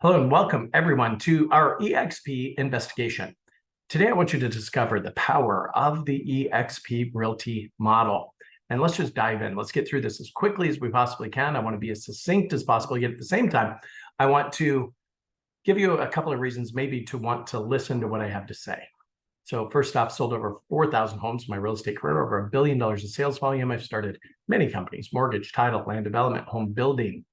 Hello and welcome everyone to our eXp investigation. Today, I want you to discover the power of the eXp Realty model. And let's just dive in. Let's get through this as quickly as we possibly can. I want to be as succinct as possible, yet at the same time, I want to give you a couple of reasons maybe to want to listen to what I have to say. So first off, sold over 4,000 homes in my real estate career, over $1 billion in sales volume. I've started many companies: mortgage, title, land development, home building.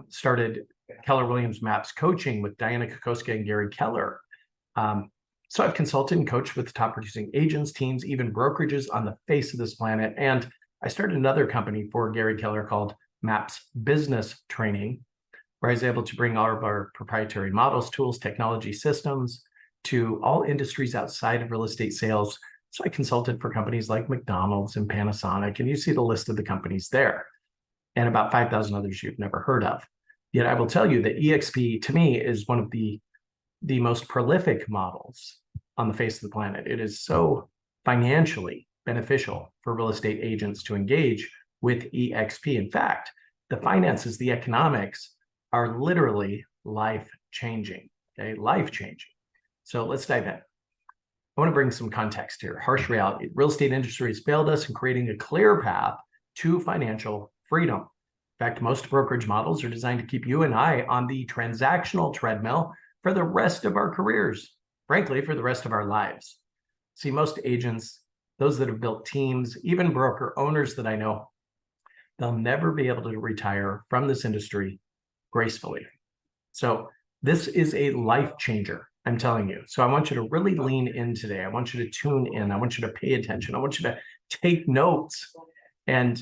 Started Keller Williams Maps coaching with Diana Kokoska and Gary Keller. So I've consulted and coached with the top producing agents, teams, even brokerages on the face of this planet. And I started another company for Gary Keller called Maps Business Training, where I was able to bring all of our proprietary models, tools, technology, systems to all industries outside of real estate sales. So I consulted for companies like McDonald's and Panasonic, and you see the list of the companies there, and about 5,000 others you've never heard of. Yet I will tell you that eXp, to me, is one of the most prolific models on the face of the planet. It is so financially beneficial for real estate agents to engage with eXp. In fact, the finances, the economics are literally life-changing, okay? Life-changing. So let's dive in. I want to bring some context here. Harsh reality. Real estate industry has failed us in creating a clear path to financial freedom. In fact, most brokerage models are designed to keep you and I on the transactional treadmill for the rest of our careers, frankly, for the rest of our lives. See, most agents, those that have built teams, even broker owners that I know, they'll never be able to retire from this industry gracefully. So this is a life changer, I'm telling you. So I want you to really lean in today. I want you to tune in. I want you to pay attention. I want you to take notes. And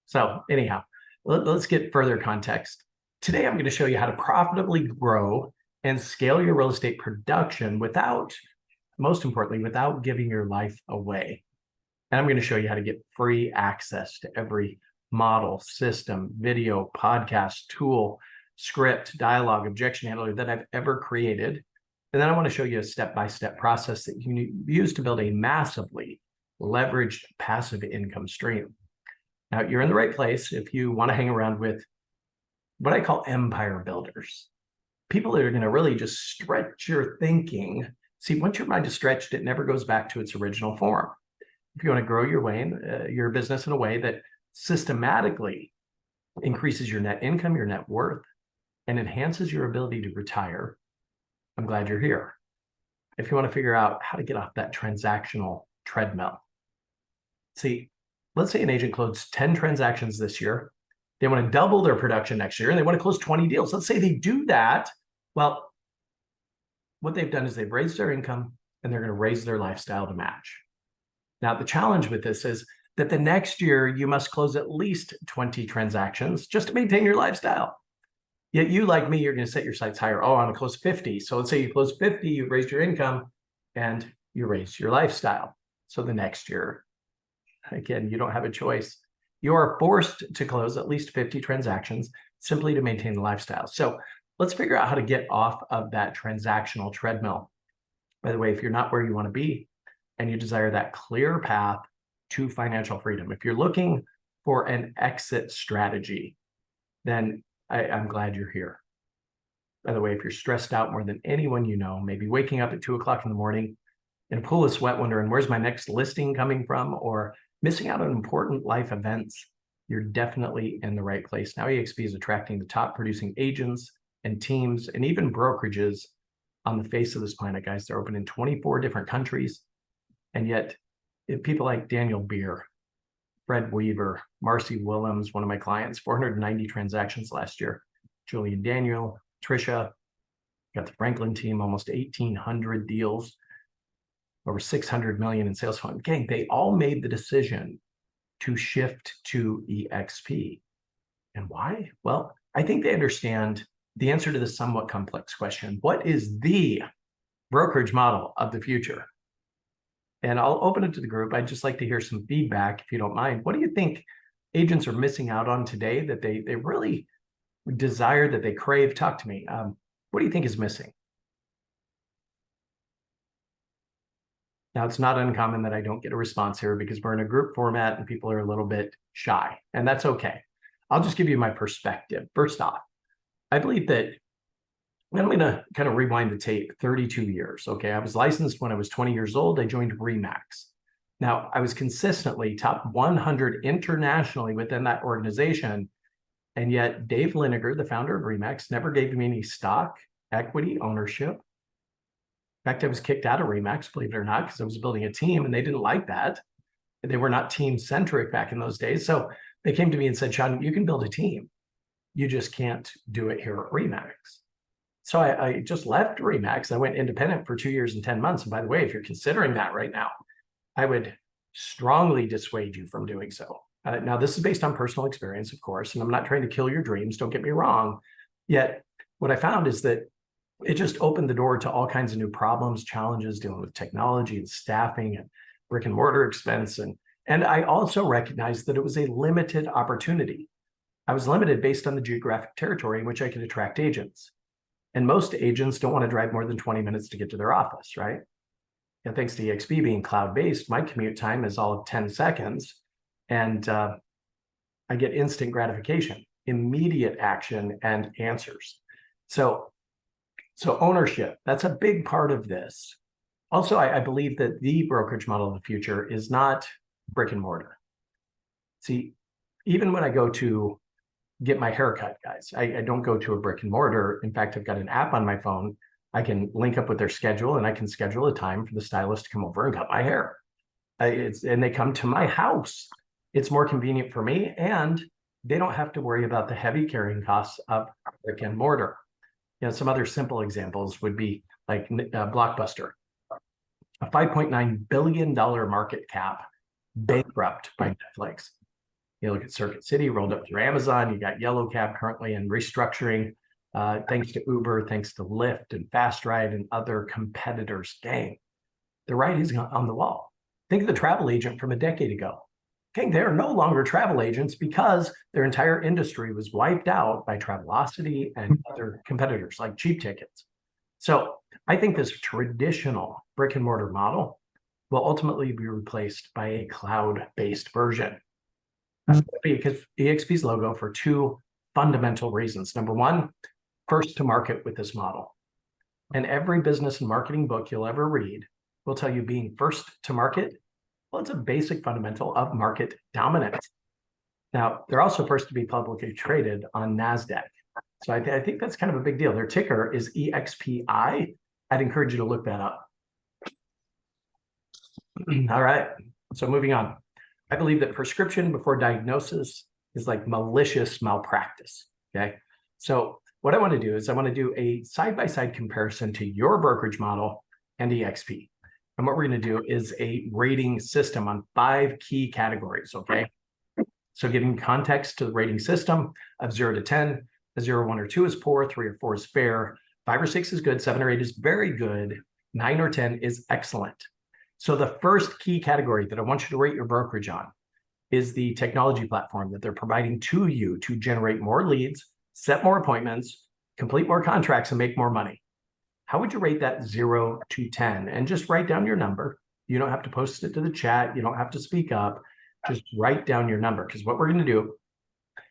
so anyhow, let's get further context. Today, I'm going to show you how to profitably grow and scale your real estate production without, most importantly, without giving your life away. And I'm going to show you how to get free access to every model, system, video, podcast, tool, script, dialogue, objection handler that I've ever created. And then I want to show you a step-by-step process that you can use to build a massively leveraged passive income stream. Now, you're in the right place if you want to hang around with what I call empire builders, people that are going to really just stretch your thinking. See, once your mind is stretched, it never goes back to its original form. If you want to grow your business in a way that systematically increases your net income, your net worth, and enhances your ability to retire, I'm glad you're here. If you want to figure out how to get off that transactional treadmill. See, let's say an agent closed 10 transactions this year. They want to double their production next year and they want to close 20 deals. Let's say they do that. Well, what they've done is they've raised their income and they're going to raise their lifestyle to match. Now, the challenge with this is that the next year you must close at least 20 transactions just to maintain your lifestyle. Yet you, like me, you're going to set your sights higher. Oh, I want to close 50. So let's say you close 50, you've raised your income and you raise your lifestyle. So the next year, again, you don't have a choice. You are forced to close at least 50 transactions simply to maintain the lifestyle. So let's figure out how to get off of that transactional treadmill. By the way, if you're not where you want to be and you desire that clear path to financial freedom, if you're looking for an exit strategy, then I'm glad you're here. By the way, if you're stressed out more than anyone you know, maybe waking up at 2 o'clock in the morning in a pool of sweat wondering, where's my next listing coming from? Or missing out on important life events, you're definitely in the right place. Now, eXp is attracting the top producing agents and teams and even brokerages on the face of this planet, guys. They're open in 24 different countries. And yet, people like Daniel Beer, Fred Weaver, Marcy Willems, one of my clients, 490 transactions last year. Julian Daniel, Trisha, got the Franklin team, almost 1,800 deals, over 600 million in sales volume. Gang, they all made the decision to shift to eXp. And why? Well, I think they understand the answer to this somewhat complex question. What is the brokerage model of the future? And I'll open it to the group. I'd just like to hear some feedback, if you don't mind. What do you think agents are missing out on today that they really desire, that they crave? Talk to me. What do you think is missing? Now, it's not uncommon that I don't get a response here because we're in a group format and people are a little bit shy, and that's okay. I'll just give you my perspective. First off, I believe that I'm going to kind of rewind the tape 32 years. Okay. I was licensed when I was 20 years old. I joined Remax. Now, I was consistently top 100 internationally within that organization. And yet, Dave Liniger, the founder of Remax, never gave me any stock, equity, ownership. In fact, I was kicked out of Remax, believe it or not, because I was building a team and they didn't like that. They were not team centric back in those days. So they came to me and said, Sean, you can build a team. You just can't do it here at Remax. So I just left Remax. I went independent for 2 years and 10 months. And by the way, if you're considering that right now, I would strongly dissuade you from doing so. Now, this is based on personal experience, of course, and I'm not trying to kill your dreams. Don't get me wrong. Yet, what I found is that it just opened the door to all kinds of new problems, challenges dealing with technology and staffing and brick and mortar expense. And I also recognized that it was a limited opportunity. I was limited based on the geographic territory in which I could attract agents. And most agents don't want to drive more than 20 minutes to get to their office, right? And thanks to eXp being cloud-based, my commute time is all of 10 seconds. And I get instant gratification, immediate action, and answers. So ownership, that's a big part of this. Also, I believe that the brokerage model of the future is not brick and mortar. See, even when I go to get my haircut, guys, I don't go to a brick and mortar. In fact, I've got an app on my phone. I can link up with their schedule and I can schedule a time for the stylist to come over and cut my hair. And they come to my house. It's more convenient for me, and they don't have to worry about the heavy carrying costs of brick and mortar. Some other simple examples would be like Blockbuster, a $5.9 billion market cap, bankrupt by Netflix. You look at Circuit City, rolled up through Amazon. You got Yellow Cab currently in restructuring, thanks to Uber, thanks to Lyft and Fast Ride and other competitors. Gang, the writing is on the wall. Think of the travel agent from a decade ago. Okay, they're no longer travel agents because their entire industry was wiped out by Travelocity and other competitors like Cheap Tickets. So I think this traditional brick and mortar model will ultimately be replaced by a cloud-based version. Because eXp's logo for two fundamental reasons. Number one, first to market with this model. And every business and marketing book you'll ever read will tell you being first to market, well, it's a basic fundamental of market dominance. Now, they're also first to be publicly traded on NASDAQ. So I think that's kind of a big deal. Their ticker is EXPI. I'd encourage you to look that up. All right, so moving on. I believe that prescription before diagnosis is like malicious malpractice, okay? So what I want to do is I want to do a side-by-side comparison to your brokerage model and eXp. And what we're going to do is a rating system on 5 key categories, okay? So giving context to the rating system of 0 to 10, a 0, 1, or 2 is poor, 3 or 4 is fair, 5 or 6 is good, 7 or 8 is very good, 9 or 10 is excellent. So the first key category that I want you to rate your brokerage on is the technology platform that they're providing to you to generate more leads, set more appointments, complete more contracts, and make more money. How would you rate that 0 to 10? And just write down your number. You don't have to post it to the chat. You don't have to speak up. Just write down your number, because what we're going to do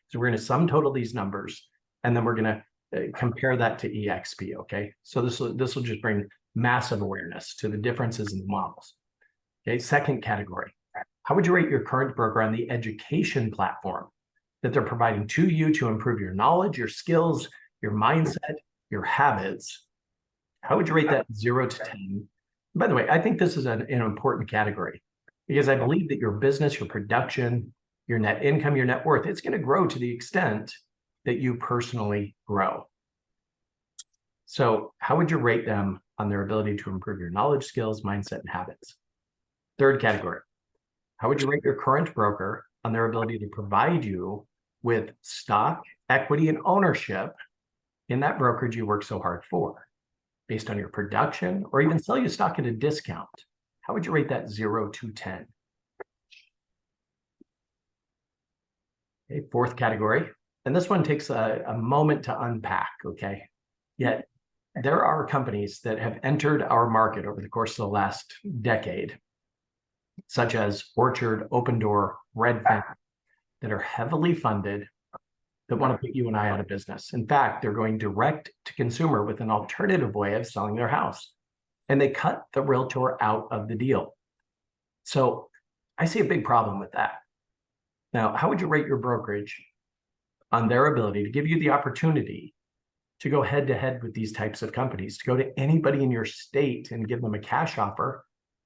is we're going to sum total these numbers, and then we're going to compare that to eXp, okay? So this will just bring massive awareness to the differences in the models. Okay, second category. How would you rate your current broker on the education platform that they're providing to you to improve your knowledge, your skills, your mindset, your habits? How would you rate that 0 to 10? By the way, I think this is an important category because I believe that your business, your production, your net income, your net worth, it's going to grow to the extent that you personally grow. So how would you rate them on their ability to improve your knowledge, skills, mindset, and habits? Third category. How would you rate your current broker on their ability to provide you with stock, equity, and ownership in that brokerage you work so hard for, based on your production, or even sell you stock at a discount? How would you rate that 0 to 10? Okay, fourth category. And this one takes a moment to unpack, okay? Yet there are companies that have entered our market over the course of the last decade, such as Orchard, Open Door, Redfin, that are heavily funded, that want to put you and I out of business. In fact, they're going direct to consumer with an alternative way of selling their house. And they cut the realtor out of the deal. So I see a big problem with that. Now, how would you rate your brokerage on their ability to give you the opportunity to go head to head with these types of companies, to go to anybody in your state and give them a cash offer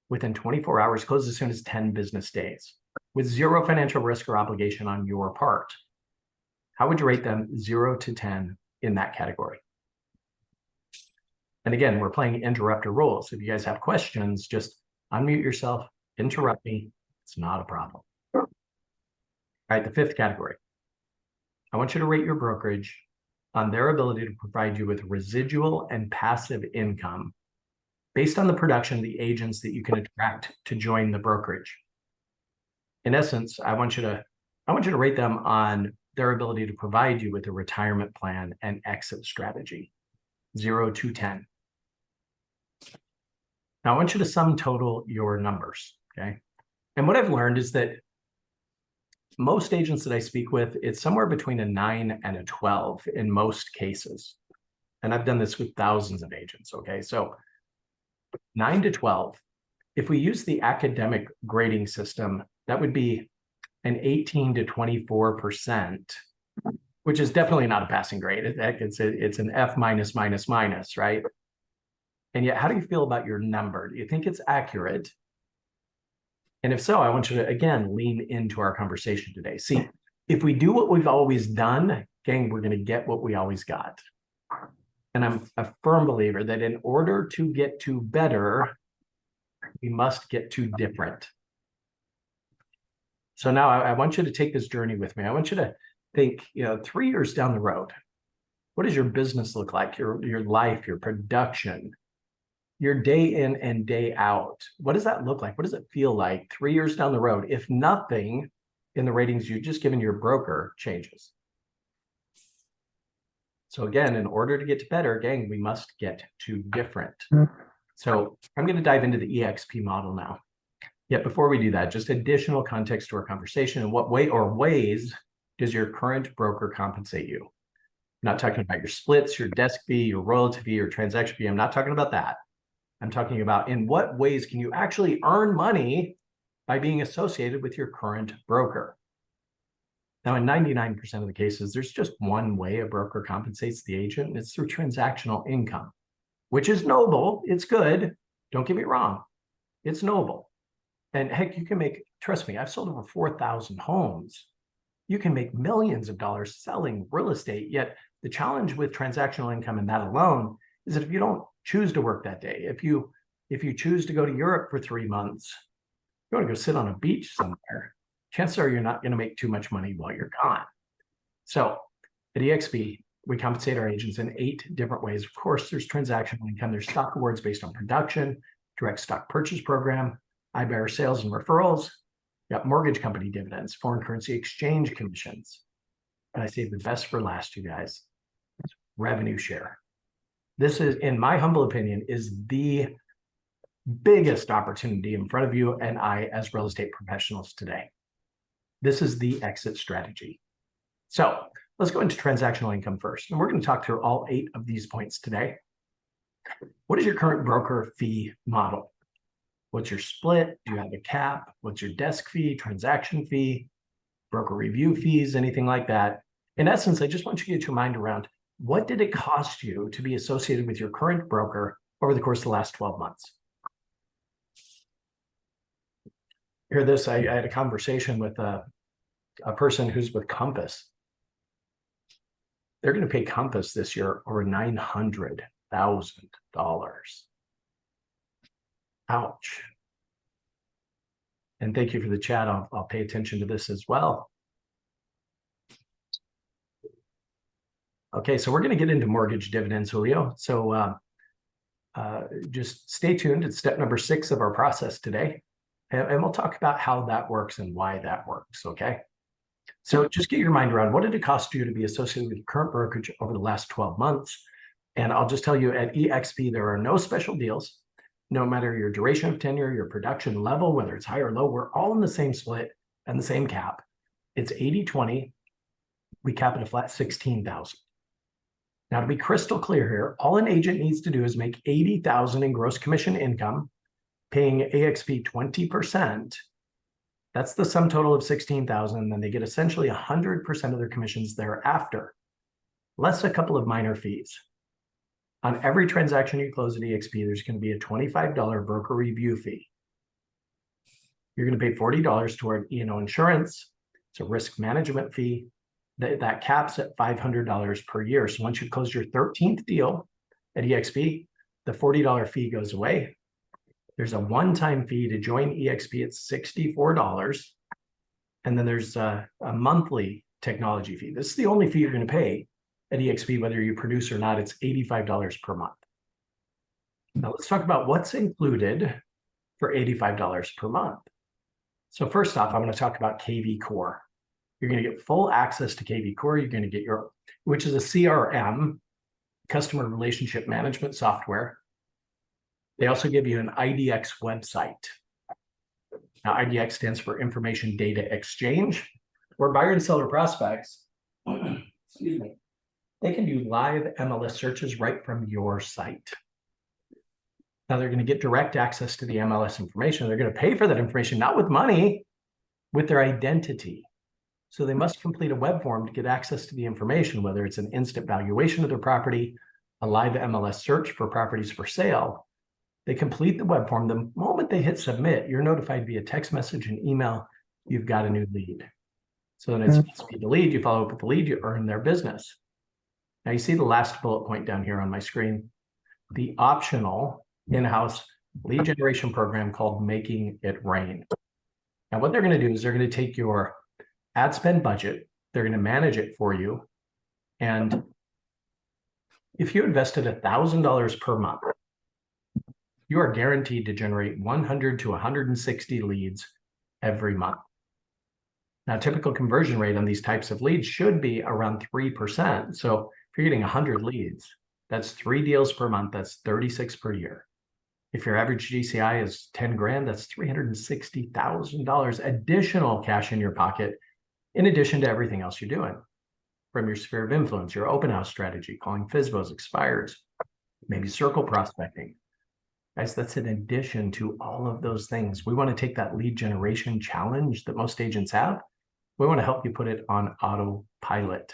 within 24 hours, close as soon as 10 business days, with zero financial risk or obligation on your part? How would you rate them 0 to 10 in that category? And again, we're playing interrupter rules. If you guys have questions, just unmute yourself, interrupt me. It's not a problem. All right, the fifth category. I want you to rate your brokerage on their ability to provide you with residual and passive income based on the production of the agents that you can attract to join the brokerage. In essence, I want you to rate them on their ability to provide you with a retirement plan and exit strategy, 0 to 10. Now, I want you to sum total your numbers, okay? And what I've learned is that most agents that I speak with, it's somewhere between a 9 and a 12 in most cases. And I've done this with thousands of agents, okay? So 9 to 12. If we use the academic grading system, that would be an 18 to 24%, which is definitely not a passing grade. It's an F minus, minus, minus, right? And yet, how do you feel about your number? Do you think it's accurate? And if so, I want you to, again, lean into our conversation today. See, if we do what we've always done, gang, we're going to get what we always got. And I'm a firm believer that in order to get to better, we must get to different. So now I want you to take this journey with me. I want you to think, 3 years down the road, what does your business look like? Your life, your production, your day in and day out. What does that look like? What does it feel like 3 years down the road if nothing in the ratings you've just given your broker changes? So again, in order to get to better, gang, we must get to different. So I'm going to dive into the eXp model now. Yet before we do that, just additional context to our conversation. In what way or ways does your current broker compensate you? I'm not talking about your splits, your desk fee, your royalty fee, your transaction fee. I'm not talking about that. I'm talking about in what ways can you actually earn money by being associated with your current broker? Now, in 99% of the cases, there's just one way a broker compensates the agent, and it's through transactional income, which is noble. It's good. Don't get me wrong. It's noble. And heck, you can make, trust me, I've sold over 4,000 homes. You can make millions of dollars selling real estate. Yet the challenge with transactional income and that alone is that if you don't choose to work that day, if you choose to go to Europe for 3 months, you want to go sit on a beach somewhere, chances are you're not going to make too much money while you're gone. So at eXp, we compensate our agents in 8 different ways. Of course, there's transactional income. There's stock awards based on production, direct stock purchase program, iBuyer sales and referrals. You got mortgage company dividends, foreign currency exchange commissions. And I save the best for last, you guys. Revenue share. This is, in my humble opinion, is the biggest opportunity in front of you and I as real estate professionals today. This is the exit strategy. So let's go into transactional income first. And we're going to talk through all 8 of these points today. What is your current broker fee model? What's your split? Do you have a cap? What's your desk fee, transaction fee, broker review fees, anything like that? In essence, I just want you to get your mind around what did it cost you to be associated with your current broker over the course of the last 12 months? Hear this, I had a conversation with a person who's with Compass. They're going to pay Compass this year over $900,000. Ouch. And thank you for the chat. I'll pay attention to this as well. Okay, so we're going to get into mortgage dividends, Julio. So just stay tuned. It's step number 6 of our process today. And we'll talk about how that works and why that works, okay? So just get your mind around what did it cost you to be associated with your current brokerage over the last 12 months? And I'll just tell you at eXp, there are no special deals. No matter your duration of tenure, your production level, whether it's high or low, we're all in the same split and the same cap. It's 80-20. We cap it a flat 16,000. Now, to be crystal clear here, all an agent needs to do is make 80,000 in gross commission income, paying eXp 20%. That's the sum total of 16,000. And then they get essentially 100% of their commissions thereafter, less a couple of minor fees. On every transaction you close at eXp, there's going to be a $25 broker review fee. You're going to pay $40 toward E&O insurance. It's a risk management fee. That caps at $500 per year. So once you close your 13th deal at eXp, the $40 fee goes away. There's a one-time fee to join eXp at $64. And then there's a monthly technology fee. This is the only fee you're going to pay at eXp, whether you produce or not. It's $85 per month. Now let's talk about what's included for $85 per month. So first off, I'm going to talk about KV Core. You're going to get full access to KV Core. You're going to get which is a CRM, customer relationship management software. They also give you an IDX website. Now, IDX stands for Information Data Exchange, where buyer and seller prospects, excuse me, they can do live MLS searches right from your site. Now, they're going to get direct access to the MLS information. They're going to pay for that information, not with money, with their identity. So they must complete a web form to get access to the information, whether it's an instant valuation of their property, a live MLS search for properties for sale. They complete the web form. The moment they hit submit, you're notified via text message and email, you've got a new lead. So then it's speed the lead, you follow up with the lead, you earn their business. Now you see the last bullet point down here on my screen, the optional in-house lead generation program called Making It Rain. Now what they're going to do is they're going to take your ad spend budget, they're going to manage it for you. And if you invested $1,000 per month, you are guaranteed to generate 100 to 160 leads every month. Now, typical conversion rate on these types of leads should be around 3%. So if you're getting 100 leads, that's 3 deals per month, that's 36 per year. If your average GCI is 10 grand, that's $360,000 additional cash in your pocket, in addition to everything else you're doing. From your sphere of influence, your open house strategy, calling FSBOs, expires, maybe circle prospecting. Guys, that's in addition to all of those things. We want to take that lead generation challenge that most agents have. We want to help you put it on autopilot.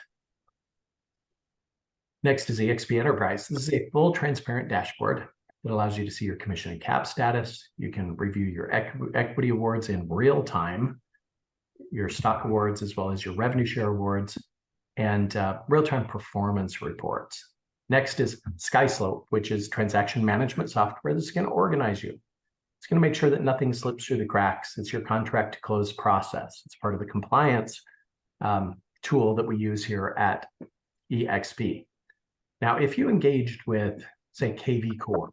Next is eXp Enterprise. This is a full transparent dashboard that allows you to see your commission and cap status. You can review your equity awards in real time, your stock awards, as well as your revenue share awards, and real-time performance reports. Next is SkySlope, which is transaction management software that's going to organize you. It's going to make sure that nothing slips through the cracks. It's your contract to close process. It's part of the compliance tool that we use here at eXp. Now, if you engaged with, say, KV Core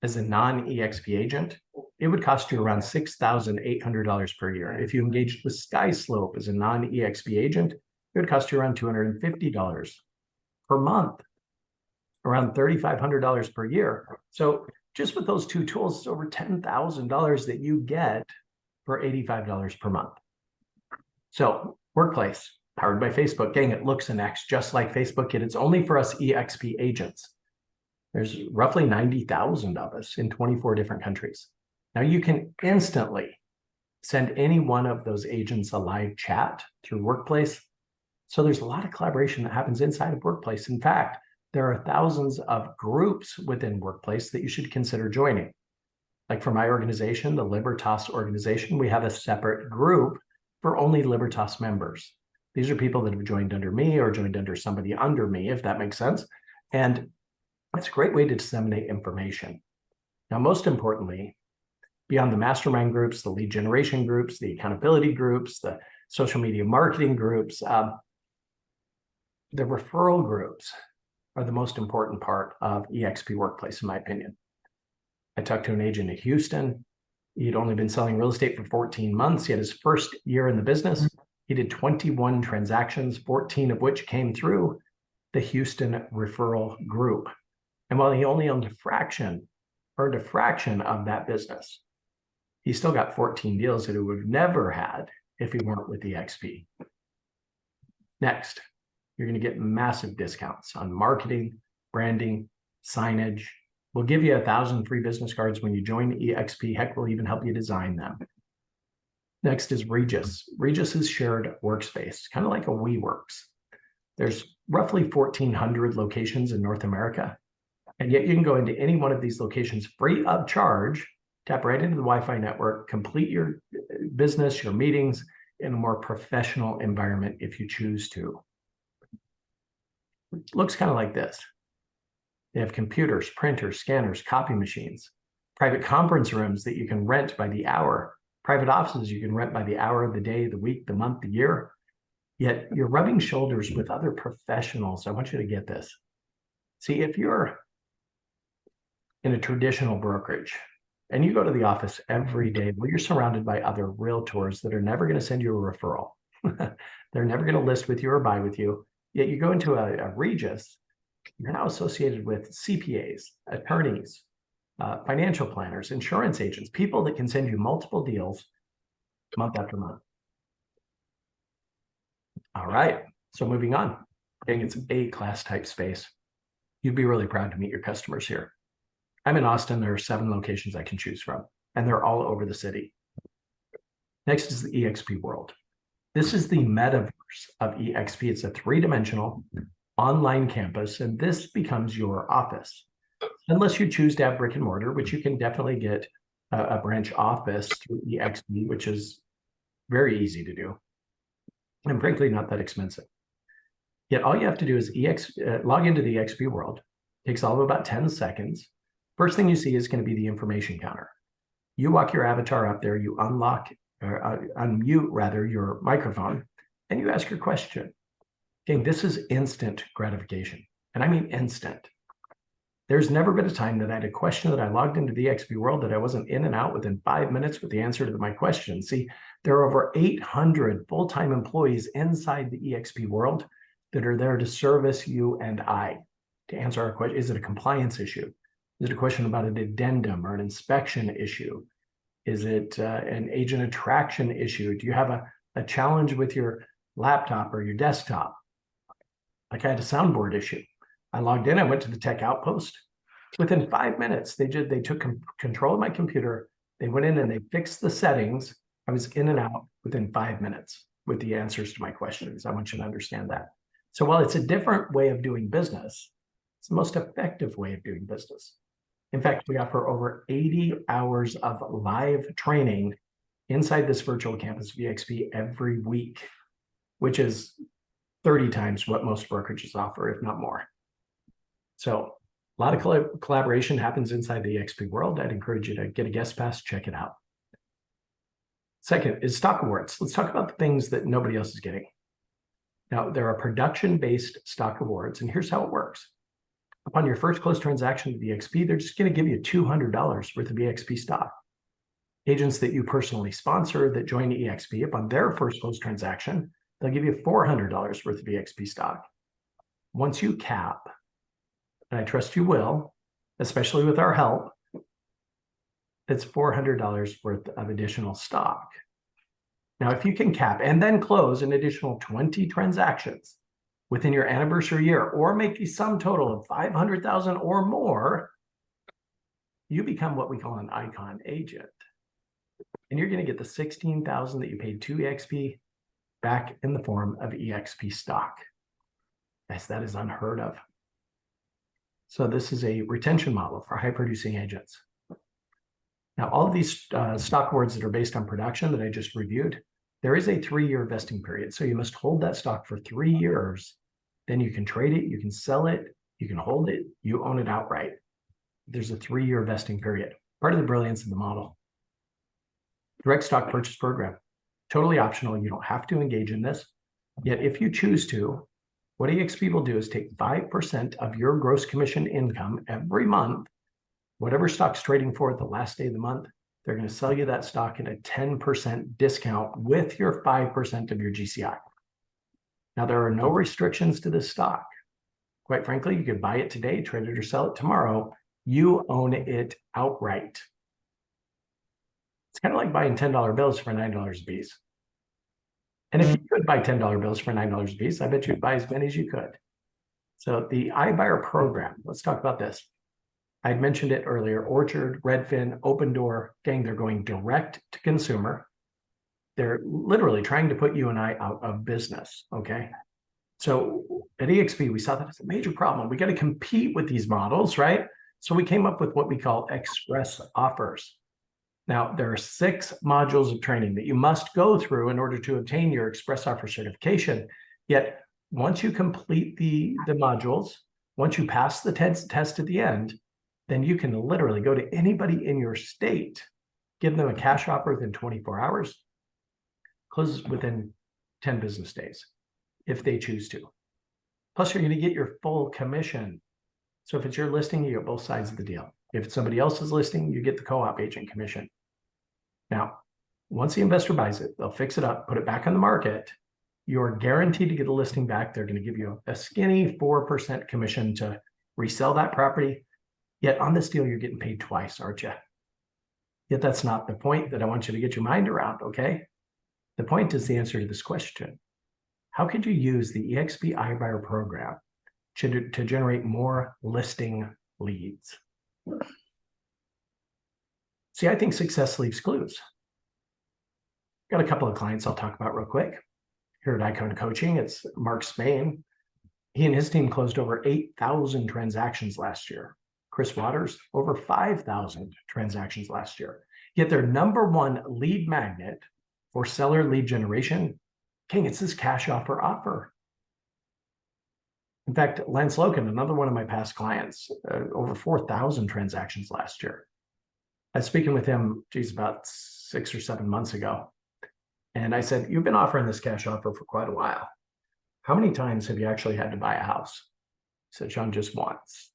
as a non-eXp agent, it would cost you around $6,800 per year. If you engaged with SkySlope as a non-eXp agent, it would cost you around $250 per month, around $3,500 per year. So just with those two tools, it's over $10,000 that you get for $85 per month. So Workplace, powered by Facebook. Gang, it looks and acts just like Facebook, yet it's only for us eXp agents. There's roughly 90,000 of us in 24 different countries. Now you can instantly send any one of those agents a live chat through Workplace. So there's a lot of collaboration that happens inside of Workplace. In fact, there are thousands of groups within Workplace that you should consider joining. Like for my organization, the Libertas organization, we have a separate group for only Libertas members. These are people that have joined under me or joined under somebody under me, if that makes sense. And it's a great way to disseminate information. Now, most importantly, beyond the mastermind groups, the lead generation groups, the accountability groups, the social media marketing groups, the referral groups are the most important part of eXp Workplace, in my opinion. I talked to an agent in Houston. He'd only been selling real estate for 14 months. He had his first year in the business. He did 21 transactions, 14 of which came through the Houston referral group. And while he only earned a fraction of that business, he still got 14 deals that he would have never had if he weren't with eXp. Next, you're going to get massive discounts on marketing, branding, signage. We'll give you 1,000 free business cards when you join eXp. Heck, we'll even help you design them. Next is Regus. Regus is shared workspace, kind of like a WeWorks. There's roughly 1,400 locations in North America, and yet you can go into any one of these locations free of charge, tap right into the Wi-Fi network, complete your business, your meetings in a more professional environment if you choose to. It looks kind of like this. They have computers, printers, scanners, copy machines, private conference rooms that you can rent by the hour, private offices you can rent by the hour, the day, the week, the month, the year. Yet you're rubbing shoulders with other professionals. I want you to get this. See, if you're in a traditional brokerage and you go to the office every day, well, you're surrounded by other realtors that are never going to send you a referral. They're never going to list with you or buy with you. Yet you go into a Regus, you're now associated with CPAs, attorneys, financial planners, insurance agents, people that can send you multiple deals month after month. All right, so moving on. I think it's A-class type space. You'd be really proud to meet your customers here. I'm in Austin. There are 7 locations I can choose from, and they're all over the city. Next is the eXp world. This is the metaverse of eXp. It's a 3-dimensional online campus, and this becomes your office. Unless you choose to have brick and mortar, which you can definitely get a branch office through eXp, which is very easy to do, and frankly, not that expensive. Yet all you have to do is log into the eXp world. It takes all of about 10 seconds. First thing you see is going to be the information counter. You walk your avatar up there, you unmute rather your microphone, and you ask your question. Okay, this is instant gratification, and I mean instant. There's never been a time that I had a question that I logged into the eXp world that I wasn't in and out within 5 minutes with the answer to my question. See, there are over 800 full-time employees inside the eXp world that are there to service you and I, to answer our question. Is it a compliance issue? Is it a question about an addendum or an inspection issue? Is it an agent attraction issue? Do you have a challenge with your laptop or your desktop? Like I had a soundboard issue. I logged in, I went to the tech outpost. Within 5 minutes, they took control of my computer. They went in and they fixed the settings. I was in and out within 5 minutes with the answers to my questions. I want you to understand that. So while it's a different way of doing business, it's the most effective way of doing business. In fact, we offer over 80 hours of live training inside this virtual campus of eXp every week, which is 30 times what most brokerages offer, if not more. So a lot of collaboration happens inside the eXp world. I'd encourage you to get a guest pass, check it out. Second is stock awards. Let's talk about the things that nobody else is getting. Now, there are production-based stock awards, and here's how it works. Upon your first closed transaction with eXp, they're just going to give you $200 worth of eXp stock. Agents that you personally sponsor that join eXp, upon their first closed transaction, they'll give you $400 worth of eXp stock. Once you cap, and I trust you will, especially with our help, it's $400 worth of additional stock. Now, if you can cap and then close an additional 20 transactions within your anniversary year, or make a sum total of $500,000 or more, you become what we call an icon agent. And you're going to get the $16,000 that you paid to eXp back in the form of eXp stock. Yes, that is unheard of. So this is a retention model for high-producing agents. Now, all of these stock awards that are based on production that I just reviewed, there is a 3-year vesting period. So you must hold that stock for 3 years. Then you can trade it, you can sell it, you can hold it, you own it outright. There's a 3-year vesting period. Part of the brilliance of the model. Direct stock purchase program. Totally optional. You don't have to engage in this. Yet if you choose to, what eXp will do is take 5% of your gross commission income every month, whatever stock's trading for at the last day of the month, they're going to sell you that stock at a 10% discount with your 5% of your GCI. Now, there are no restrictions to this stock. Quite frankly, you could buy it today, trade it, or sell it tomorrow. You own it outright. It's kind of like buying $10 bills for $9 a piece. And if you could buy $10 bills for $9 a piece, I bet you'd buy as many as you could. So the iBuyer program, let's talk about this. I'd mentioned it earlier, Orchard, Redfin, Open Door, gang, they're going direct to consumer. They're literally trying to put you and I out of business, okay? So at eXp, we saw that as a major problem. We got to compete with these models, right? So we came up with what we call express offers. Now, there are 6 modules of training that you must go through in order to obtain your express offer certification. Yet, once you complete the modules, once you pass the test at the end, then you can literally go to anybody in your state, give them a cash offer within 24 hours, closes within 10 business days, if they choose to. Plus, you're going to get your full commission. So if it's your listing, you get both sides of the deal. If it's somebody else's listing, you get the co-op agent commission. Now, once the investor buys it, they'll fix it up, put it back on the market. You're guaranteed to get a listing back. They're going to give you a skinny 4% commission to resell that property. Yet on this deal, you're getting paid twice, aren't you? Yet that's not the point that I want you to get your mind around, okay? The point is the answer to this question. How could you use the eXp iBuyer program to generate more listing leads? See, I think success leaves clues. Got a couple of clients I'll talk about real quick. Here at Icon Coaching, it's Mark Spain. He and his team closed over 8,000 transactions last year. Chris Waters, over 5,000 transactions last year. Yet their number one lead magnet for seller lead generation, King, it's this cash offer. In fact, Lance Loken, another one of my past clients, over 4,000 transactions last year. I was speaking with him, about 6 or 7 months ago. And I said, you've been offering this cash offer for quite a while. How many times have you actually had to buy a house? He said, Sean, just once.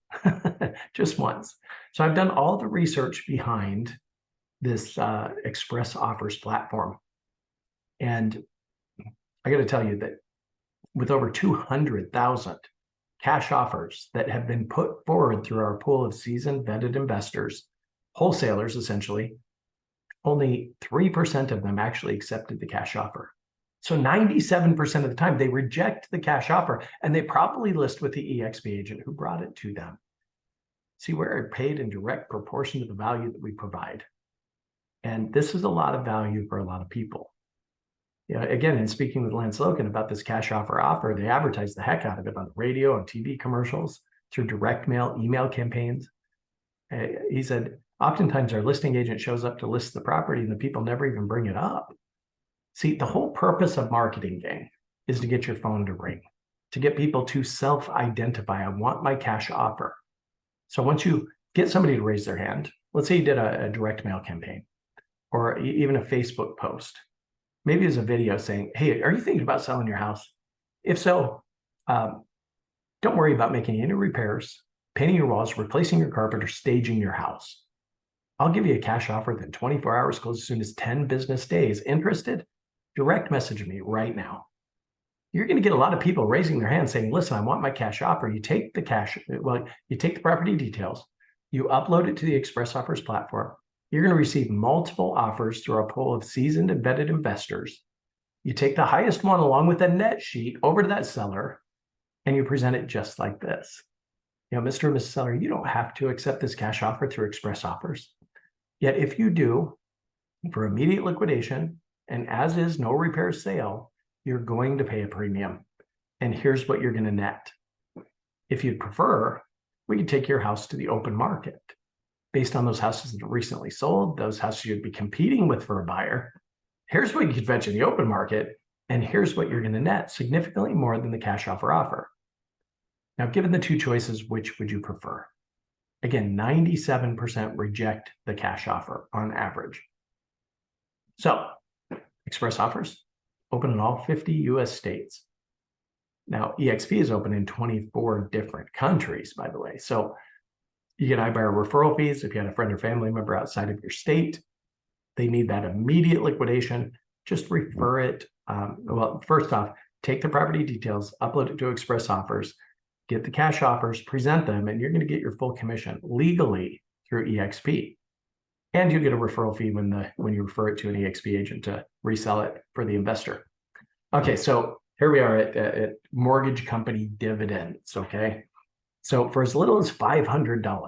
Just once. So I've done all the research behind this express offers platform. And I got to tell you that with over 200,000 cash offers that have been put forward through our pool of seasoned vetted investors, wholesalers essentially, only 3% of them actually accepted the cash offer. So 97% of the time they reject the cash offer, and they probably list with the eXp agent who brought it to them. See, we're paid in direct proportion to the value that we provide. And this is a lot of value for a lot of people. Again, in speaking with Lance Loken about this cash offer, they advertise the heck out of it on the radio, on TV commercials, through direct mail, email campaigns. He said, oftentimes our listing agent shows up to list the property and the people never even bring it up. See, the whole purpose of marketing, gang, is to get your phone to ring, to get people to self-identify. I want my cash offer. So once you get somebody to raise their hand, let's say you did a direct mail campaign or even a Facebook post, maybe as a video saying, hey, are you thinking about selling your house? If so, don't worry about making any repairs, painting your walls, replacing your carpet, or staging your house. I'll give you a cash offer within 24 hours, close as soon as 10 business days. Interested? Direct message me right now. You're going to get a lot of people raising their hands saying, listen, I want my cash offer. You take the you take the property details, you upload it to the Express Offers platform. You're going to receive multiple offers through a pool of seasoned and vetted investors. You take the highest one along with a net sheet over to that seller, and you present it just like this. Mr. and Mrs. Seller, you don't have to accept this cash offer through Express Offers. Yet if you do, for immediate liquidation and as is no repair sale, you're going to pay a premium. And here's what you're going to net. If you'd prefer, we could take your house to the open market. Based on those houses that recently sold, those houses you'd be competing with for a buyer, here's what you could fetch in the open market, and here's what you're going to net, significantly more than the cash offer. Now, given the two choices, which would you prefer? Again, 97% reject the cash offer on average. So, Express Offers, open in all 50 US states. Now, eXp is open in 24 different countries, by the way. So, you get iBuyer referral fees if you had a friend or family member outside of your state. They need that immediate liquidation. Just refer it. Well, first off, take the property details, upload it to Express Offers, get the cash offers, present them, and you're going to get your full commission legally through eXp. And you get a referral fee when you refer it to an eXp agent to resell it for the investor. Okay, so here we are at mortgage company dividends. Okay, so for as little as $500,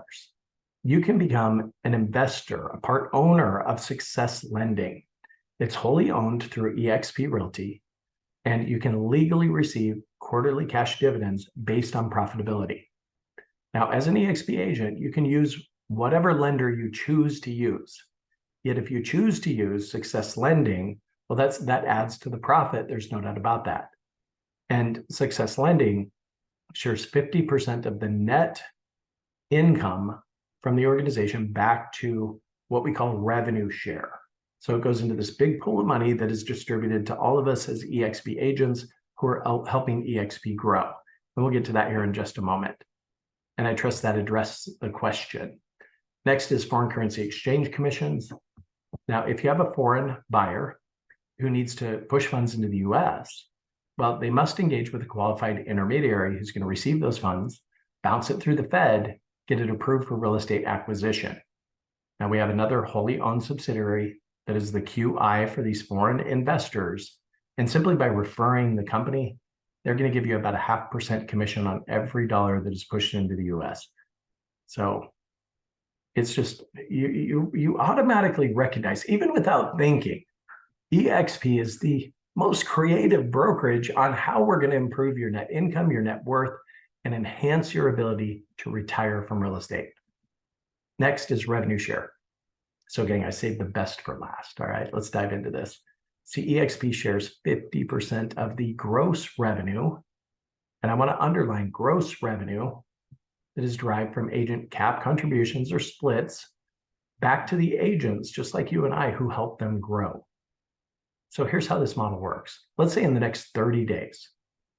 you can become an investor, a part owner of Success Lending. It's wholly owned through eXp Realty, and you can legally receive quarterly cash dividends based on profitability. Now, as an eXp agent, you can use whatever lender you choose to use. Yet if you choose to use Success Lending, well, that adds to the profit. There's no doubt about that. And Success Lending shares 50% of the net income from the organization back to what we call revenue share. So it goes into this big pool of money that is distributed to all of us as eXp agents who are helping eXp grow. And we'll get to that here in just a moment. And I trust that addressed the question. Next is foreign currency exchange commissions. Now, if you have a foreign buyer who needs to push funds into the US, well, they must engage with a qualified intermediary who's going to receive those funds, bounce it through the Fed, get it approved for real estate acquisition. Now, we have another wholly owned subsidiary that is the QI for these foreign investors. And simply by referring the company, they're going to give you about a 0.5% commission on every dollar that is pushed into the US. So it's just, you automatically recognize, even without thinking, eXp is the most creative brokerage on how we're going to improve your net income, your net worth, and enhance your ability to retire from real estate. Next is revenue share. So gang, I saved the best for last. All right, let's dive into this. See, eXp shares 50% of the gross revenue. And I want to underline gross revenue that is derived from agent cap contributions or splits back to the agents, just like you and I, who help them grow. So here's how this model works. Let's say in the next 30 days,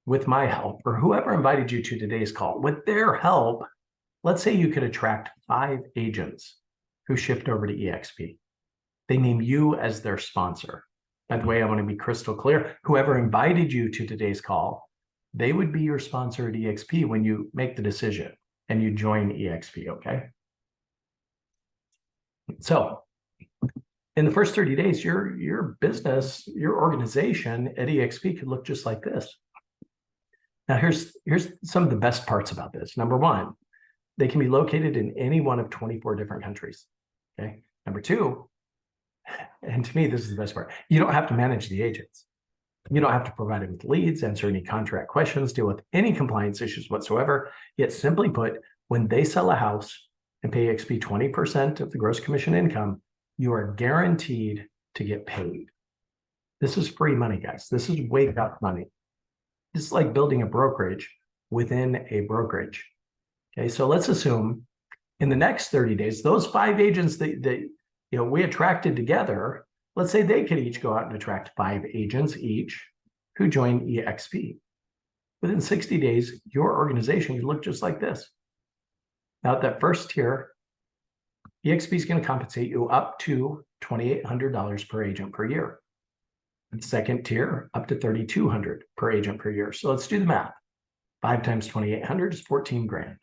with my help, or whoever invited you to today's call, with their help, let's say you could attract 5 agents who shift over to eXp. They name you as their sponsor. By the way, I want to be crystal clear. Whoever invited you to today's call, they would be your sponsor at eXp when you make the decision and you join eXp, okay? So in the first 30 days, your business, your organization at eXp could look just like this. Now, here's some of the best parts about this. Number one, they can be located in any one of 24 different countries, okay? Number two, and to me, this is the best part, you don't have to manage the agents. You don't have to provide them with leads, answer any contract questions, deal with any compliance issues whatsoever. Yet simply put, when they sell a house and pay eXp 20% of the gross commission income, you are guaranteed to get paid. This is free money, guys. This is wake up money. This is like building a brokerage within a brokerage. Okay, so let's assume in the next 30 days, those 5 agents that we attracted together, let's say they could each go out and attract 5 agents each who join eXp. Within 60 days, your organization could look just like this. Now, at that first tier, eXp is going to compensate you up to $2,800 per agent per year. And second tier, up to $3,200 per agent per year. So let's do the math. 5 times 2,800 is 14 grand.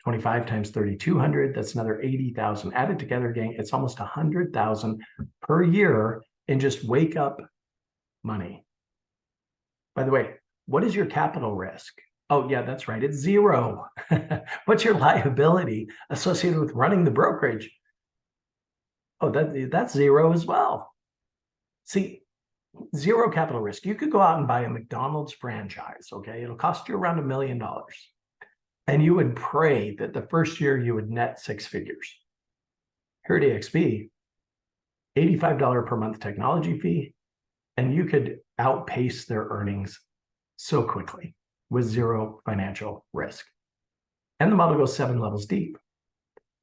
25 times 3,200, that's another 80,000. Added together, gang, it's almost 100,000 per year in just wake up money. By the way, what is your capital risk? Oh, yeah, that's right. It's 0. What's your liability associated with running the brokerage? Oh, that's 0 as well. See, 0 capital risk. You could go out and buy a McDonald's franchise, okay? It'll cost you around $1 million. And you would pray that the first year you would net 6 figures. Here at eXp, $85 per month technology fee, and you could outpace their earnings so quickly with 0 financial risk. And the model goes 7 levels deep.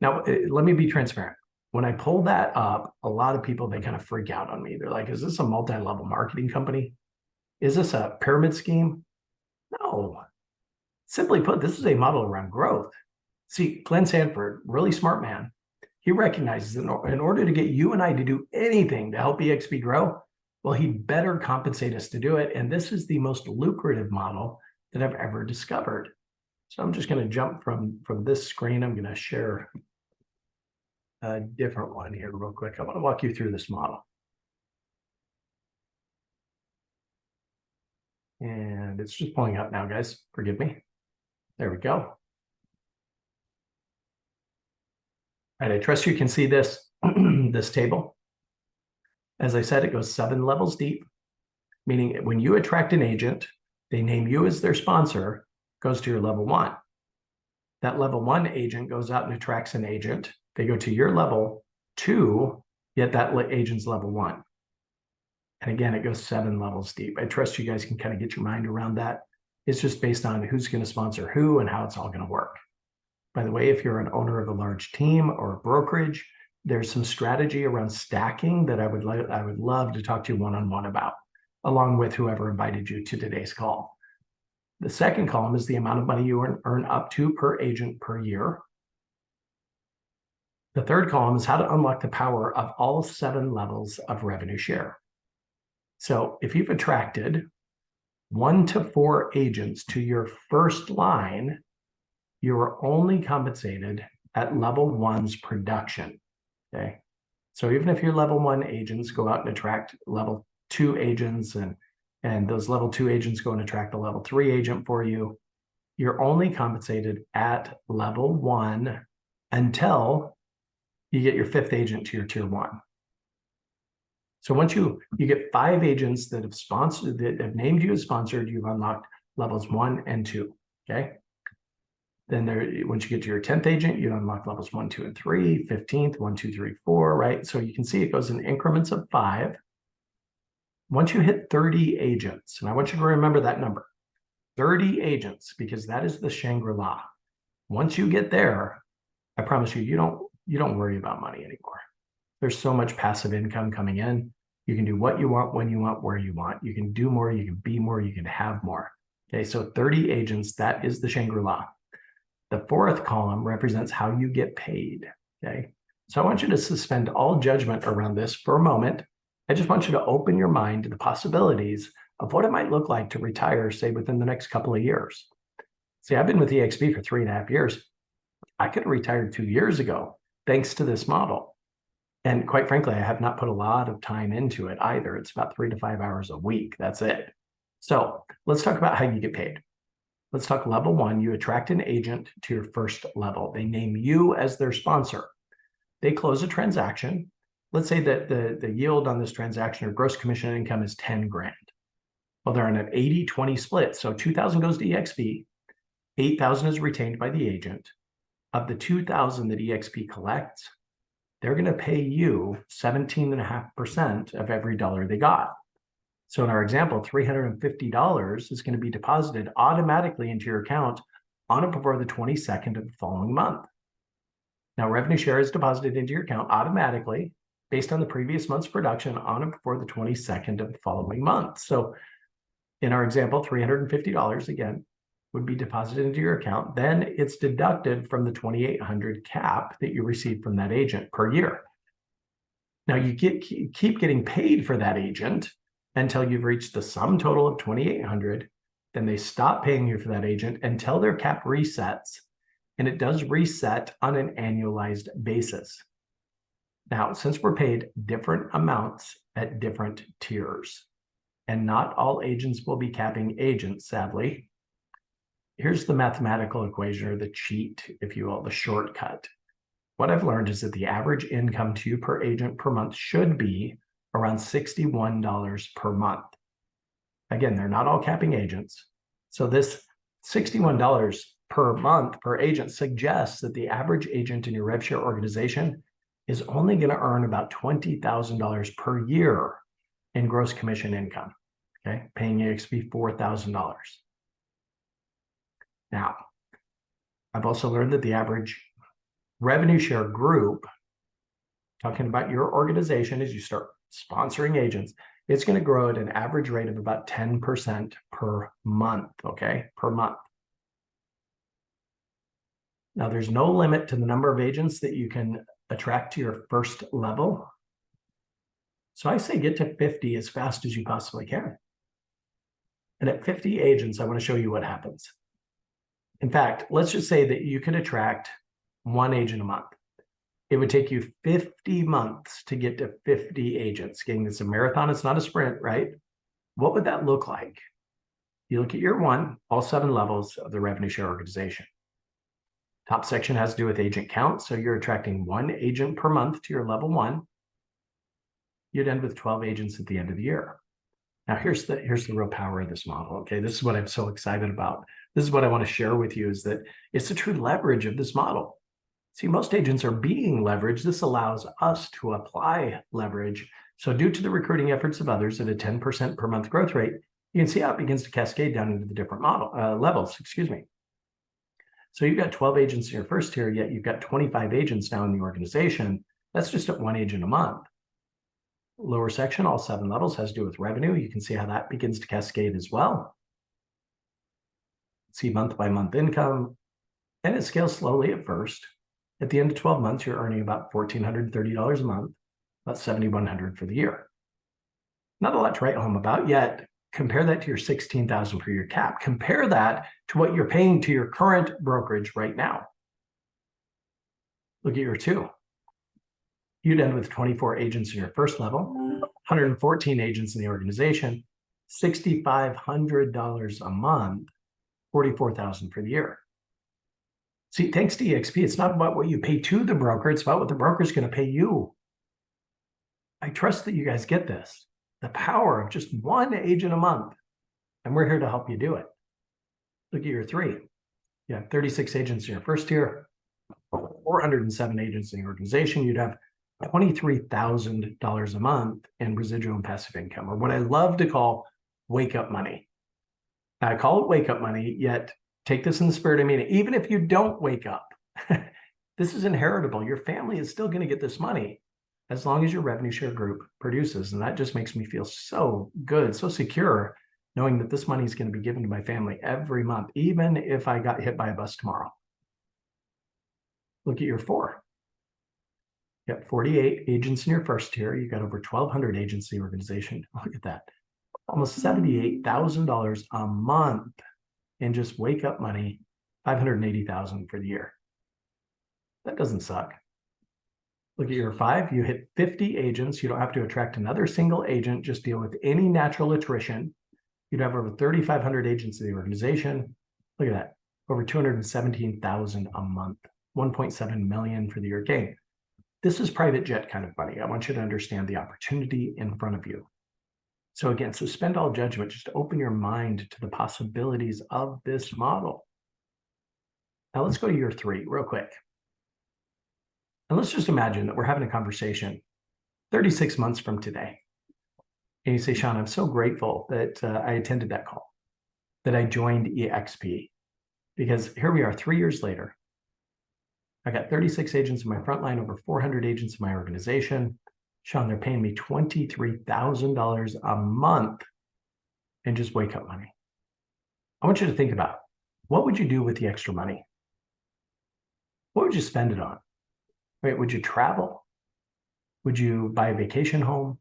Now, let me be transparent. When I pull that up, a lot of people, they kind of freak out on me. They're like, is this a multi-level marketing company? Is this a pyramid scheme? No. Simply put, this is a model around growth. See, Glenn Sanford, really smart man, he recognizes that in order to get you and I to do anything to help eXp grow, well, he better compensate us to do it. And this is the most lucrative model that I've ever discovered. So I'm just going to jump from this screen. I'm going to share a different one here real quick. I want to walk you through this model. And it's just pulling up now, guys. Forgive me. There we go. All right, I trust you can see this, this table. As I said, it goes 7 levels deep, meaning when you attract an agent, they name you as their sponsor, goes to your level 1. That level 1 agent goes out and attracts an agent. They go to your level 2, yet that agent's level 1. And again, it goes 7 levels deep. I trust you guys can kind of get your mind around that. It's just based on who's going to sponsor who and how it's all going to work. By the way, if you're an owner of a large team or a brokerage, there's some strategy around stacking that I would love to talk to you one-on-one about, along with whoever invited you to today's call. The second column is the amount of money you earn up to per agent per year. The third column is how to unlock the power of all 7 levels of revenue share. So if you've attracted 1 to 4 agents to your first line, you are only compensated at level 1's production, okay? So even if your level 1 agents go out and attract level 2 agents and those level 2 agents go and attract the level 3 agent for you, you're only compensated at level 1 until you get your 5th agent to your tier 1. So once you get 5 agents that have sponsored, that have named you as sponsored, you've unlocked levels 1 and 2, okay? Then once you get to your 10th agent, you unlock levels 1, 2, and 3, 15th, 1, 2, 3, 4, right? So you can see it goes in increments of 5. Once you hit 30 agents, and I want you to remember that number, 30 agents, because that is the Shangri-La. Once you get there, I promise you, you don't worry about money anymore. There's so much passive income coming in. You can do what you want, when you want, where you want. You can do more, you can be more, you can have more. Okay, so 30 agents, that is the Shangri-La. The 4th column represents how you get paid, okay? So I want you to suspend all judgment around this for a moment. I just want you to open your mind to the possibilities of what it might look like to retire, say, within the next couple of years. See, I've been with eXp for 3.5 years. I could have retired 2 years ago, thanks to this model. And quite frankly, I have not put a lot of time into it either. It's about 3 to 5 hours a week. That's it. So let's talk about how you get paid. Let's talk level 1. You attract an agent to your first level. They name you as their sponsor. They close a transaction. Let's say that the yield on this transaction or gross commission income is 10 grand. Well, they're on an 80-20 split. So 2,000 goes to eXp, 8,000 is retained by the agent. Of the 2,000 that eXp collects, they're going to pay you 17.5% of every dollar they got. So in our example, $350 is going to be deposited automatically into your account on or before the 22nd of the following month. Now, revenue share is deposited into your account automatically based on the previous month's production on or before the 22nd of the following month. So in our example, $350 again would be deposited into your account. Then it's deducted from the $2,800 cap that you receive from that agent per year. Now you keep getting paid for that agent until you've reached the sum total of $2,800. Then they stop paying you for that agent until their cap resets. And it does reset on an annualized basis. Now, since we're paid different amounts at different tiers, and not all agents will be capping agents, sadly, here's the mathematical equation, or the cheat, if you will, the shortcut. What I've learned is that the average income to you per agent per month should be around $61 per month. Again, they're not all capping agents. So this $61 per month per agent suggests that the average agent in your rev share organization is only going to earn about $20,000 per year in gross commission income, okay? Paying eXp $4,000. Now, I've also learned that the average revenue share group, talking about your organization as you start sponsoring agents, it's going to grow at an average rate of about 10% per month, okay? Per month. Now, there's no limit to the number of agents that you can attract to your first level. So I say get to 50 as fast as you possibly can. And at 50 agents, I want to show you what happens. In fact, let's just say that you could attract 1 agent a month. It would take you 50 months to get to 50 agents. Again, it's a marathon, it's not a sprint, right? What would that look like? You look at year one, all 7 levels of the revenue share organization. Top section has to do with agent count. So you're attracting 1 agent per month to your level 1. You'd end with 12 agents at the end of the year. Now, here's the real power of this model. Okay, this is what I'm so excited about. This is what I want to share with you, is that it's the true leverage of this model. See, most agents are being leveraged. This allows us to apply leverage. So due to the recruiting efforts of others at a 10% per month growth rate, you can see how it begins to cascade down into the different levels. So you've got 12 agents in your first tier, yet you've got 25 agents now in the organization. That's just at 1 agent a month. Lower section, all 7 levels, has to do with revenue. You can see how that begins to cascade as well. See month by month income, and it scales slowly at first. At the end of 12 months, you're earning about $1,430 a month, about $7,100 for the year. Not a lot to write home about yet. Compare that to your $16,000 per year cap. Compare that to what you're paying to your current brokerage right now. Look at year 2. You'd end with 24 agents in your first level, 114 agents in the organization, $6,500 a month, $44,000 for the year. See, thanks to eXp, it's not about what you pay to the broker, it's about what the broker is going to pay you. I trust that you guys get this. The power of just 1 agent a month, and we're here to help you do it. Look at year 3. You have 36 agents in your first year, 407 agents in the organization. You'd have $23,000 a month in residual and passive income, or what I love to call wake-up money. I call it wake-up money, yet take this in the spirit I mean it. Even if you don't wake up, this is inheritable. Your family is still going to get this money as long as your revenue share group produces. And that just makes me feel so good, so secure, knowing that this money is going to be given to my family every month, even if I got hit by a bus tomorrow. Look at year 4. You got 48 agents in your first tier. You got over 1,200 agents in the organization. Look at that. Almost $78,000 a month in just wake up money, $580,000 for the year. That doesn't suck. Look at year 5. You hit 50 agents. You don't have to attract another single agent. Just deal with any natural attrition. You'd have over 3,500 agents in the organization. Look at that. Over $217,000 a month. $1.7 million for the year gain. This is private jet kind of money. I want you to understand the opportunity in front of you. So again, suspend all judgment. Just open your mind to the possibilities of this model. Now let's go to year 3 real quick. And let's just imagine that we're having a conversation 36 months from today. And you say, Sean, I'm so grateful that I attended that call, that I joined eXp, because here we are 3 years later. I got 36 agents in my front line, over 400 agents in my organization. Sean, they're paying me $23,000 a month in just wake up money. I want you to think about, what would you do with the extra money? What would you spend it on? Right? Would you travel? Would you buy a vacation home?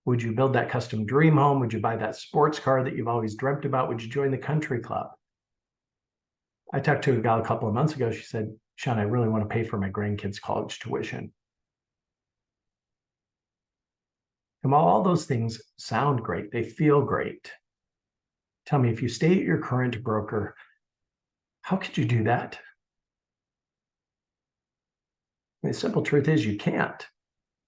Would you build that custom dream home? Would you buy that sports car that you've always dreamt about? Would you join the country club? I talked to a gal a couple of months ago. She said, Sean, I really want to pay for my grandkids' college tuition. And while all those things sound great, they feel great. Tell me, if you stay at your current broker, how could you do that? The simple truth is you can't.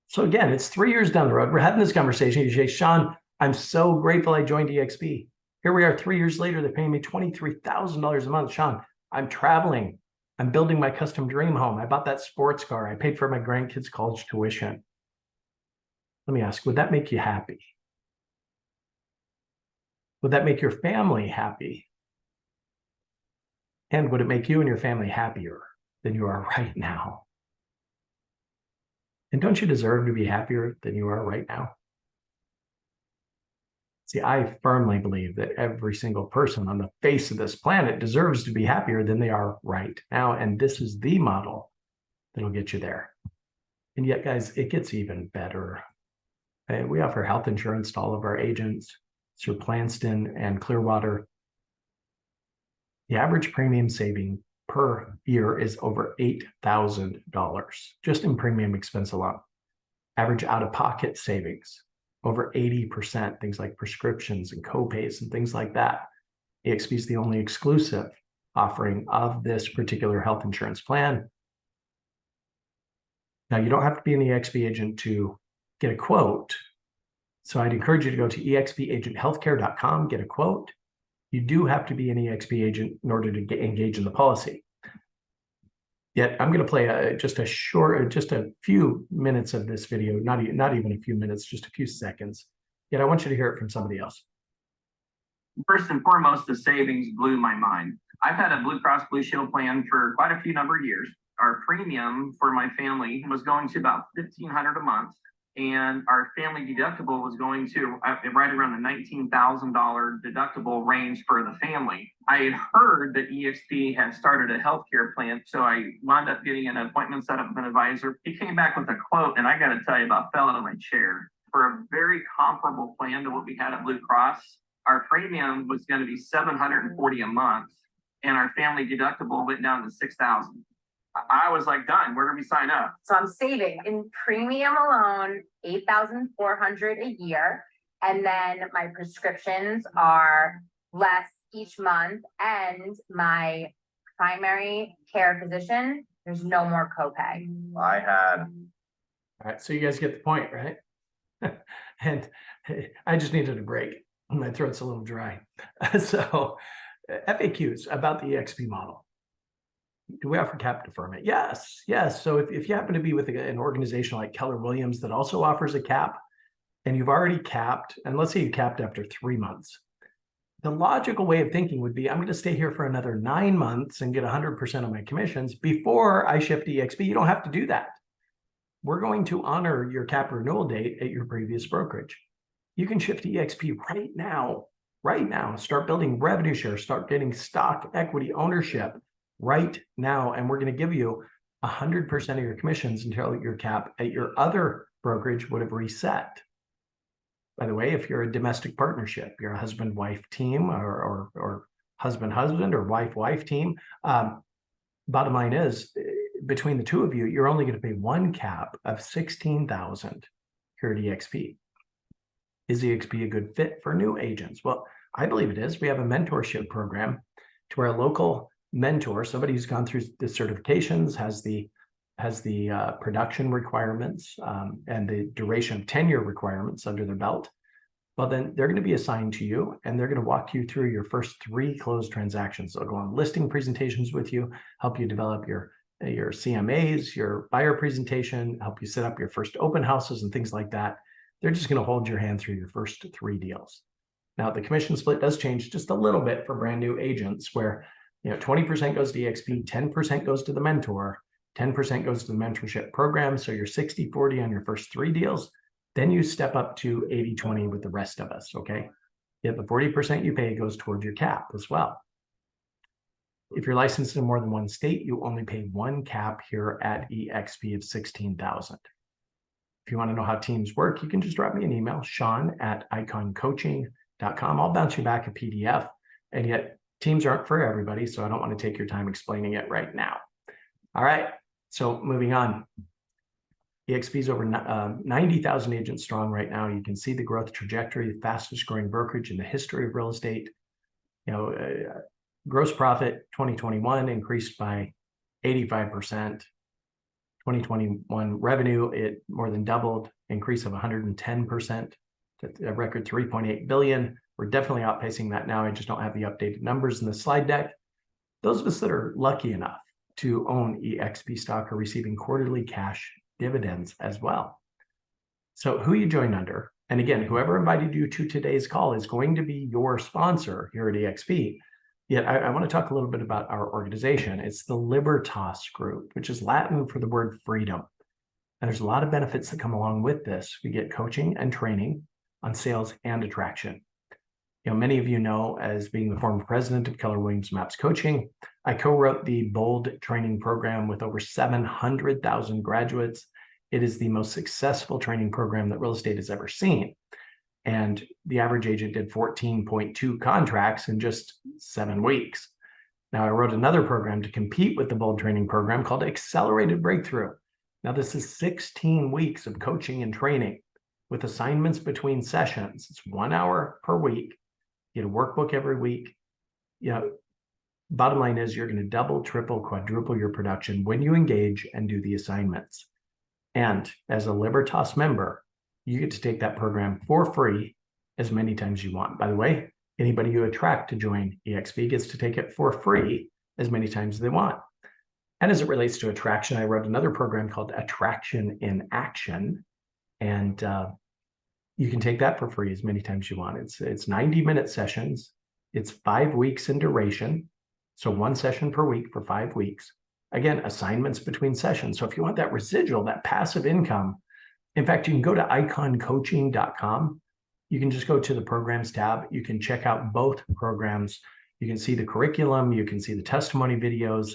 So again, it's 3 years down the road. We're having this conversation. You say, Sean, I'm so grateful I joined eXp. Here we are 3 years later. They're paying me $23,000 a month. Sean, I'm traveling. I'm building my custom dream home. I bought that sports car. I paid for my grandkids' college tuition. Let me ask, would that make you happy? Would that make your family happy? And would it make you and your family happier than you are right now? And don't you deserve to be happier than you are right now? See, I firmly believe that every single person on the face of this planet deserves to be happier than they are right now. And this is the model that'll get you there. And yet, guys, it gets even better. We offer health insurance to all of our agents through Planston and Clearwater. The average premium saving per year is over $8,000 just in premium expense alone. Average out-of-pocket savings over 80%, things like prescriptions and copays and things like that. eXp is the only exclusive offering of this particular health insurance plan. Now, you don't have to be an eXp agent to get a quote. So I'd encourage you to go to expagenthealthcare.com, get a quote. You do have to be an eXp agent in order to engage in the policy. Yet I'm going to play just a few minutes of this video, not even a few minutes, just a few seconds. Yet I want you to hear it from somebody else. First and foremost, the savings blew my mind. I've had a Blue Cross Blue Shield plan for quite a few number of years. Our premium for my family was going to about $1,500 a month, and our family deductible was going to right around the $19,000 deductible range for the family. I had heard that eXp had started a healthcare plan, so I wound up getting an appointment set up with an advisor. He came back with a quote, and I got to tell you, about fell out of my chair. For a very comparable plan to what we had at Blue Cross, our premium was going to be $740 a month, and our family deductible went down to $6,000. I was like, done. Where do we sign up? So I'm saving in premium alone, $8,400 a year. And then my prescriptions are less each month. And my primary care physician, there's no more copay. All right, so you guys get the point, right? And I just needed a break. My throat's a little dry. So FAQs about the eXp model. Do we offer cap deferment? Yes. So if you happen to be with an organization like Keller Williams that also offers a cap, and you've already capped, and let's say you capped after 3 months, the logical way of thinking would be, I'm going to stay here for another 9 months and get 100% of my commissions before I shift to eXp. You don't have to do that. We're going to honor your cap renewal date at your previous brokerage. You can shift to eXp right now. Start building revenue share, start getting stock equity ownership right now. And we're going to give you 100% of your commissions until your cap at your other brokerage would have reset. By the way, if you're a domestic partnership, you're a husband-wife team or husband-husband or wife-wife team, bottom line is, between the two of you, you're only going to pay one cap of $16,000 here at eXp. Is eXp a good fit for new agents? Well, I believe it is. We have a mentorship program to where a local mentor, somebody who's gone through the certifications, has the production requirements and the duration of tenure requirements under their belt. Well, then they're going to be assigned to you, and they're going to walk you through your first 3 closed transactions. They'll go on listing presentations with you, help you develop your CMAs, your buyer presentation, help you set up your first open houses and things like that. They're just going to hold your hand through your first 3 deals. Now, the commission split does change just a little bit for brand new agents, where 20% goes to eXp, 10% goes to the mentor, 10% goes to the mentorship program. So you're 60-40 on your first 3 deals. Then you step up to 80-20 with the rest of us, okay? Yet the 40% you pay goes toward your cap as well. If you're licensed in more than one state, you only pay 1 cap here at eXp of $16,000. If you want to know how teams work, you can just drop me an email, sean@iconcoaching.com. I'll bounce you back a PDF. And yet teams aren't for everybody, so I don't want to take your time explaining it right now. All right, so moving on. eXp is over 90,000 agents strong right now. You can see the growth trajectory, the fastest growing brokerage in the history of real estate. Gross profit 2021 increased by 85%. 2021 revenue, it more than doubled, increase of 110% to a record 3.8 billion. We're definitely outpacing that now. I just don't have the updated numbers in the slide deck. Those of us that are lucky enough to own eXp stock are receiving quarterly cash dividends as well. So who you join under, and again, whoever invited you to today's call is going to be your sponsor here at eXp. Yet I want to talk a little bit about our organization. It's the Libertas Group, which is Latin for the word freedom. And there's a lot of benefits that come along with this. We get coaching and training on sales and attraction. Many of you know, as being the former president of Keller Williams MAPS Coaching, I co-wrote the BOLD training program with over 700,000 graduates. It is the most successful training program that real estate has ever seen. And the average agent did 14.2 contracts in just 7 weeks. Now, I wrote another program to compete with the BOLD training program called Accelerated Breakthrough. Now, this is 16 weeks of coaching and training with assignments between sessions. It's 1 hour per week. You get a workbook every week. bottom line is you're going to double, triple, quadruple your production when you engage and do the assignments. And as a Libertas member, you get to take that program for free as many times you want. By the way, anybody you attract to join eXp gets to take it for free as many times as they want. And as it relates to attraction, I wrote another program called Attraction in Action. And you can take that for free as many times you want. It's 90-minute sessions. It's 5 weeks in duration. So 1 session per week for 5 weeks. Again, assignments between sessions. So if you want that residual, that passive income, in fact, you can go to iconcoaching.com. You can just go to the programs tab. You can check out both programs. You can see the curriculum. You can see the testimony videos.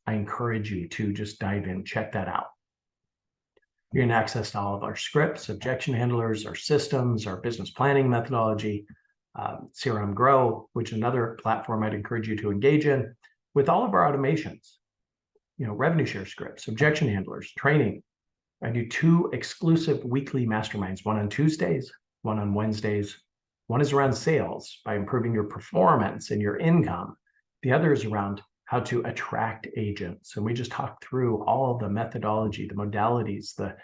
I encourage you to just dive in, check that out. You're going to access all of our scripts, objection handlers, our systems, our business planning methodology, CRM Grow, which is another platform I'd encourage you to engage in, with all of our automations, revenue share scripts, objection handlers, training. I do 2 exclusive weekly masterminds, one on Tuesdays, one on Wednesdays. One is around sales by improving your performance and your income. The other is around how to attract agents. And we just talked through all the methodology, the modalities, the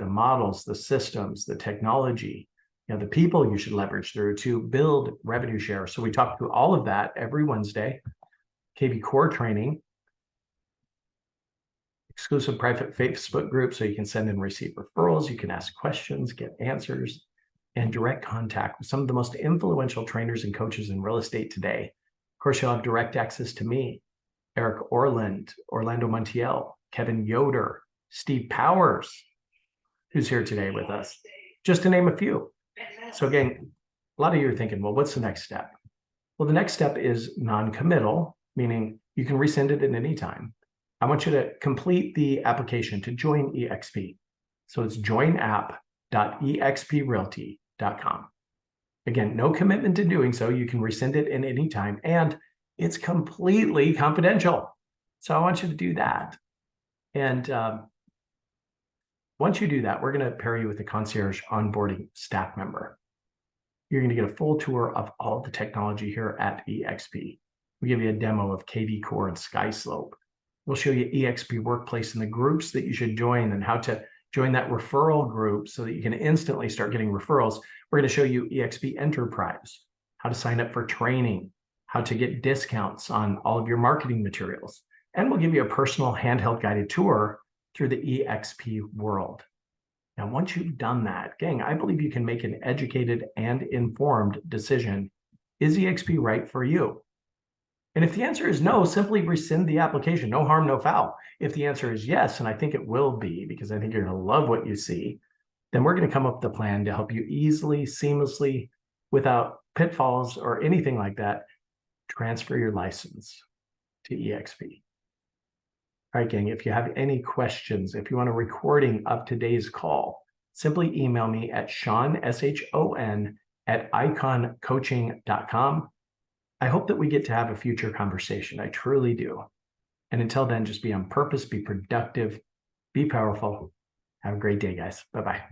models, the systems, the technology, the people you should leverage through to build revenue share. So we talk through all of that every Wednesday. KV Core training, exclusive private Facebook group so you can send and receive referrals, you can ask questions, get answers, and direct contact with some of the most influential trainers and coaches in real estate today. Of course, you'll have direct access to me, Eric Orland, Orlando Montiel, Kevin Yoder, Steve Powers, who's here today with us, just to name a few. So again, a lot of you are thinking, well, what's the next step? Well, the next step is non-committal, meaning you can resend it at any time. I want you to complete the application to join eXp. So it's joinapp.exprealty.com. Again, no commitment to doing so. You can resend it at any time, and it's completely confidential. So I want you to do that. And once you do that, we're going to pair you with a concierge onboarding staff member. You're going to get a full tour of all the technology here at eXp. We give you a demo of KV Core and SkySlope. We'll show you eXp Workplace and the groups that you should join and how to join that referral group so that you can instantly start getting referrals. We're going to show you eXp Enterprise, how to sign up for training, how to get discounts on all of your marketing materials. And we'll give you a personal handheld guided tour through the eXp world. Now, once you've done that, gang, I believe you can make an educated and informed decision. Is eXp right for you? And if the answer is no, simply rescind the application. No harm, no foul. If the answer is yes, and I think it will be, because I think you're going to love what you see, then we're going to come up with a plan to help you easily, seamlessly, without pitfalls or anything like that, transfer your license to eXp. All right, gang, if you have any questions, if you want a recording of today's call, simply email me at Sean, S-H-O-N, at iconcoaching.com. I hope that we get to have a future conversation. I truly do. And until then, just be on purpose, be productive, be powerful. Have a great day, guys. Bye-bye.